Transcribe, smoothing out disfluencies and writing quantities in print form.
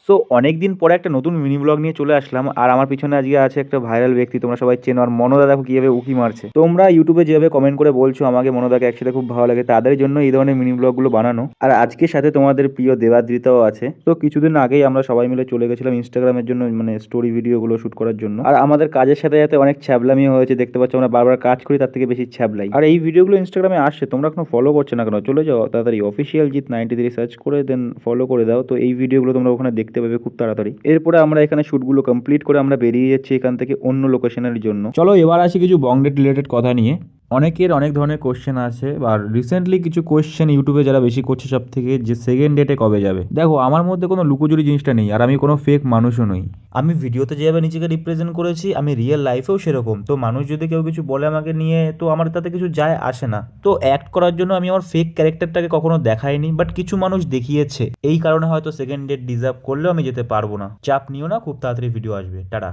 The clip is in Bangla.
সো অনেকদিন পরে একটা নতুন মিনি ব্লগ নিয়ে চলে আসলাম। আর আমার পিছনে আজকে আছে একটা ভাইরাল ব্যক্তি, তোমরা সবাই চেনো। আর মনোদা দেখো কিভাবে উকি মারছে। তোমরা ইউটিউবে যেভাবে কমেন্ট করে বলছো আমাকে মনোদাকে একসাথে খুব ভালো লাগে, তাদের জন্য এই ধরনের মিনি ব্লগগুলো বানানো। আর আজকের সাথে তোমাদের প্রিয় দেবাদ্রিতাও আছে। তো কিছুদিন আগেই আমরা সবাই মিলে চলে গেছিলাম ইনস্টাগ্রামের জন্য, মানে স্টোরি ভিডিওগুলো শুট করার জন্য। আর আমাদের কাজের সাথে সাথে অনেক ছ্যাবলামি হয়েছে, দেখতে পাচ্ছ আমরা বারবার কাজ করি, তার থেকে বেশি ছ্যাবলাই। আর এই ভিডিওগুলো ইনস্টাগ্রামে আসছে, তোমরা এখনো ফলো করছো না কেন? চলে যাও তাড়াতাড়ি অফিসিয়াল জিৎ 93 সার্চ করে দেন ফলো করে দাও। তো এই ভিডিওগুলো তোমরা ওখানে দেখতে পাবে খুব তাড়াতাড়ি। এরপরে আমরা এখানে শ্যুটগুলো কমপ্লিট করে আমরা বেরিয়ে যাচ্ছি এখান থেকে অন্য লোকেশনের জন্য। চলো এবার আসি কিছু বংডেট রিলেটেড কথা নিয়ে। অনেকের অনেক ধরনের কোশ্চেন আছে, আর রিসেন্টলি কিছু কোশ্চেন ইউটিউবে যারা বেশি করছে সব থেকে, যে সেকেন্ড ডেটে কবে যাবে। দেখো আমার মধ্যে কোনো লুকোচুরি জিনিসটা নেই, আর আমি কোনো ফেক মানুষও নই। আমি ভিডিওতে যেভাবে নিজেকে রিপ্রেজেন্ট করেছি আমি রিয়েল লাইফেও সেরকম। তো মানুষ যদি কেউ কিছু বলে আমাকে নিয়ে, তো আমার তাতে কিছু যায় আসে না। তো অ্যাক্ট করার জন্য আমি আমার ফেক ক্যারেক্টারটাকে কখনো দেখাইনি, বাট কিছু মানুষ দেখিয়েছে। এই কারণে হয়তো সেকেন্ড ডেট ডিজার্ভ করলেও আমি যেতে পারবো না। চাপ নিও না, খুব তাড়াতাড়ি ভিডিও আসবে। টাটা।